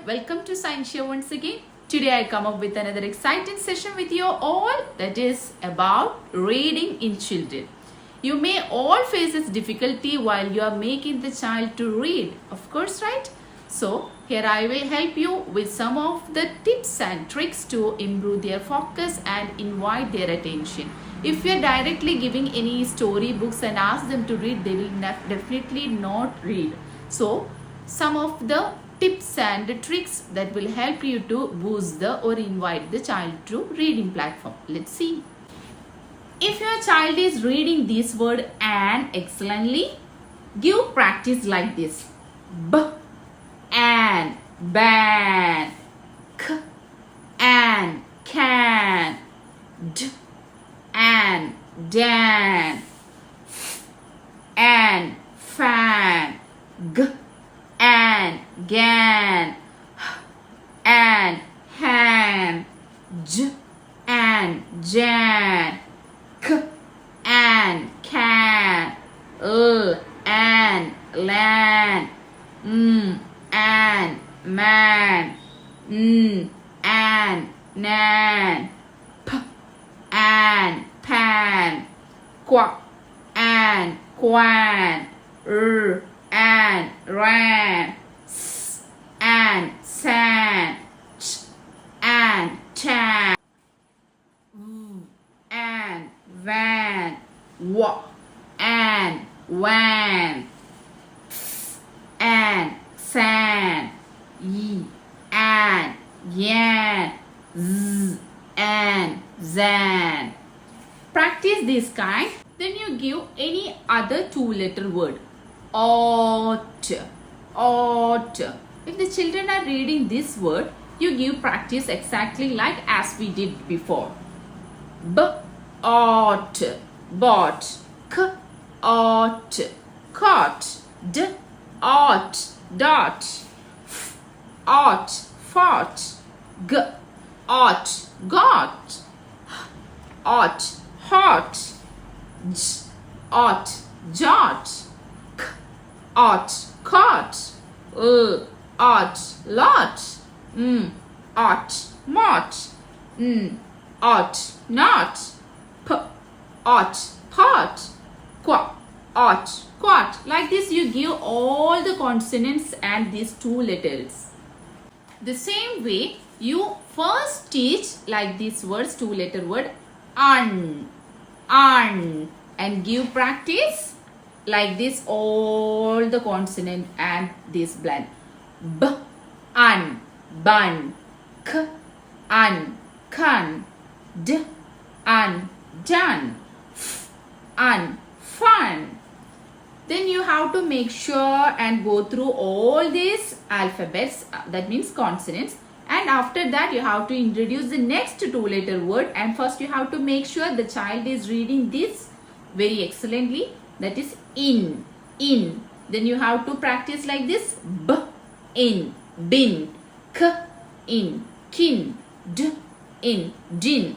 welcome to Scientia once again. Today I come up with another exciting session with you all, that is about reading in children. You may all face this difficulty while you are making the child to read, of course, right? So here I will help you with some of the tips and tricks to improve their focus and invite their attention. If you are directly giving any story books and ask them to read, they will definitely not read. So some of the tips and tricks that will help you to boost the or invite the child to reading platform. Let's see. If your child is reading this word "and" excellently, give practice like this: b, and, ban, k, and, can, d, and, dan, f, and, fan, g, and, gan, h, and, hand, j, and, jan, k, and, can, l, and, lan, and, man, and, nan, p, and, pan, qua, and, quan, and, ran, s, and, san, ch, and, chan, and, van, wa, and, wan, ps, and, san, y, and, yan, z, and, zan. Practice this kind. Then you give any other two-letter word. Ought, ought. If the children are reading this word, you give practice exactly like as we did before. B, ought, bought, k, ought, caught, d, ought, dot, f, ought, fought, g, ought, got, h, ought, hot, j, ought, jot, k, ought, caught, l, ought, lot, ought, mot, ought, not, p, ought, pot, qua, ought, quat. Like this you give all the consonants and these two letters. The same way you first teach like these words, two-letter word un, and give practice like this all the consonant and this blend. B, un, bun, k, un, can, d, un, done, f, un, fun. Then you have to make sure and go through all these alphabets, that means consonants, and after that you have to introduce the next two-letter word, and first you have to make sure the child is reading this very excellently, that is in. Then you have to practice like this: b, in, bin, k, in, kin, d, in, din.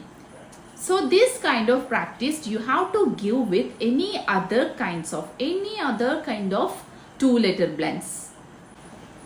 So this kind of practice you have to give with any other kind of two-letter blends.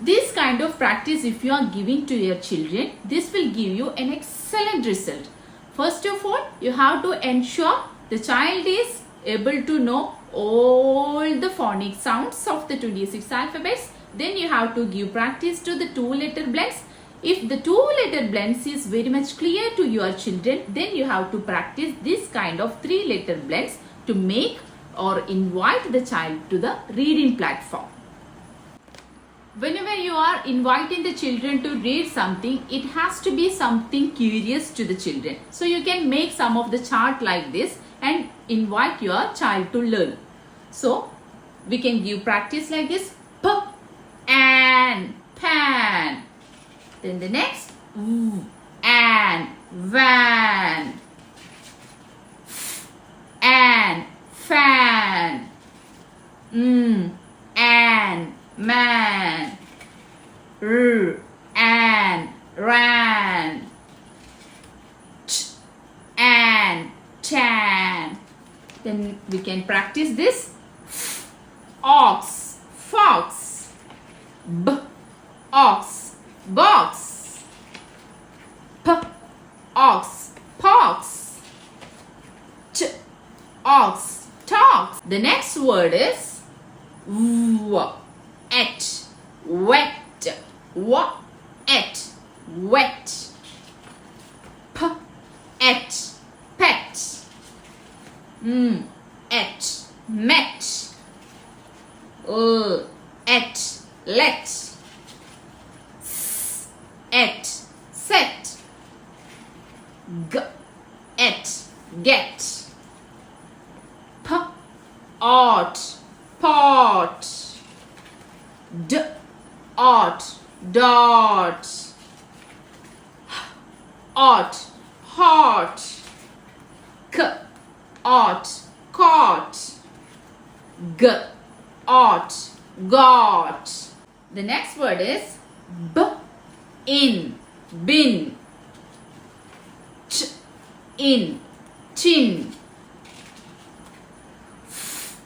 This kind of practice if you are giving to your children, this will give you an excellent result. First of all, you have to ensure the child is able to know all the phonic sounds of the 26 alphabets. Then you have to give practice to the two-letter blends. If the two-letter blends is very much clear to your children, then you have to practice this kind of three-letter blends to make or invite the child to the reading platform. Whenever you are inviting the children to read something, it has to be something curious to the children. So you can make some of the chart like this and invite your child to learn. So we can give practice like this: p, and, pan. Then the next, and, van, f, and, fan, and, man, and, ran, ch, and, chan. Then we can practice this: ox, fox, b, ox, box. P, ox, pox. T, ox, talks. The next word is w, et, wet. W, et, wet. P, et, pet. M, et, met. L, et, let. S, et, set. G, et, get. P, ought, pot. D, ought, dot. H, ought, hot. K, ought, caught. G, ought, got. The next word is b, in, bin. Ch, in, chin. F,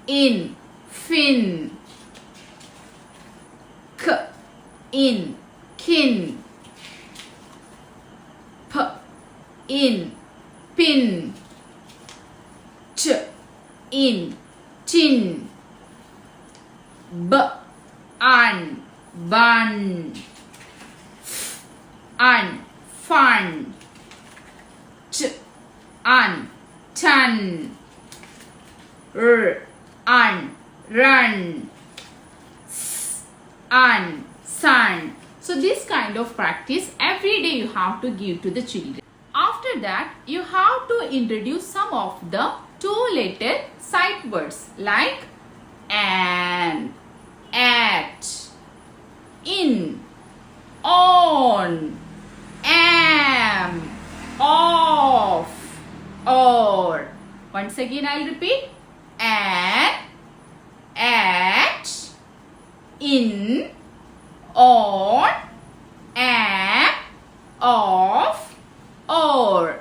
in, fin. K, in, kin. P, in, pin. Ch, in, chin. B, un, bun. F, un, fun. T, un, ton. R, un, run. S, un, sun. So this kind of practice every day you have to give to the children. After that, you have to introduce some of the two-letter sight words like an, at, in, on, am, off, or. Once again I'll repeat. An, at, in, on, am, off, or.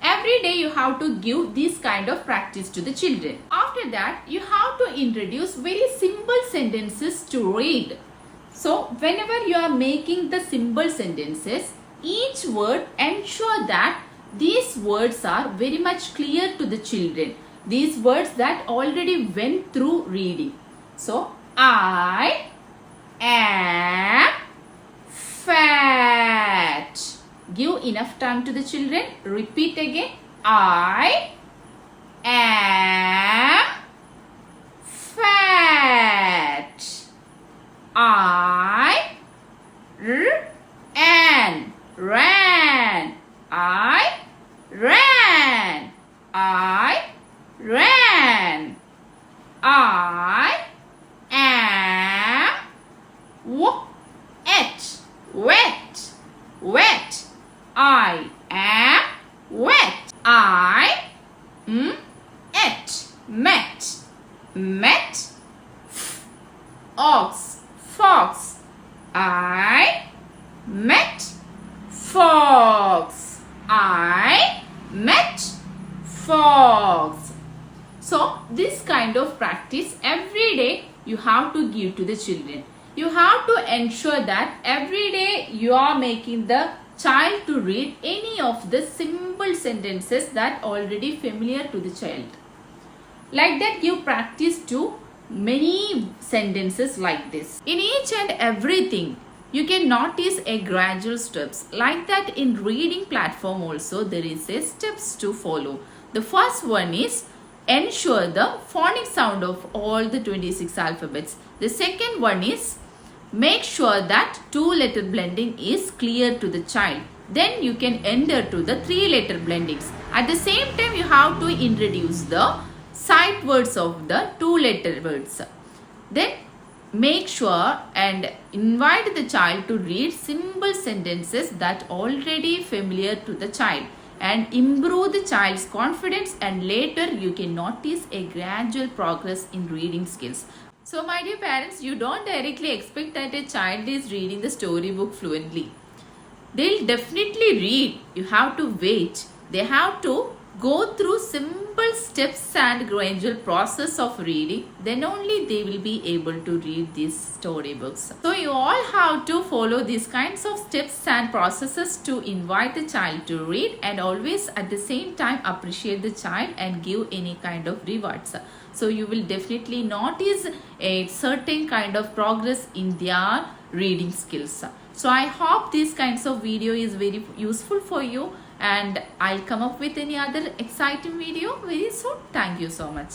Every day you have to give this kind of practice to the children. After that, you have to introduce very simple sentences to read. So, whenever you are making the simple sentences, each word ensure that these words are very much clear to the children. These words that already went through reading. So, I am fat. Give enough time to the children. Repeat again. I am fat. I ran. I ran. I ran. I am wet. Wet. I am wet. I met. Ox, fox. I met fox. I met fox. So this kind of practice every day you have to give to the children. You have to ensure that every day you are making the child to read any of the simple sentences that already familiar to the child. Like that, give practice to many sentences like this. In each and everything, you can notice a gradual steps. Like that, in reading platform also there is a steps to follow. The first one is ensure the phonic sound of all the 26 alphabets. The second one is make sure that two-letter blending is clear to the child. Then you can enter to the three-letter blendings. At the same time, you have to introduce the sight words of the two-letter words. Then make sure and invite the child to read simple sentences that already familiar to the child and improve the child's confidence, and later you can notice a gradual progress in reading skills. So my dear parents, you don't directly expect that a child is reading the storybook fluently. They'll definitely read. You have to wait. They have to go through simple steps and gradual process of reading, then only they will be able to read these storybooks. So you all have to follow these kinds of steps and processes to invite the child to read, and always at the same time appreciate the child and give any kind of rewards. So you will definitely notice a certain kind of progress in their reading skills. So I hope these kinds of video is very useful for you, and I'll come up with any other exciting video very soon. Thank you so much.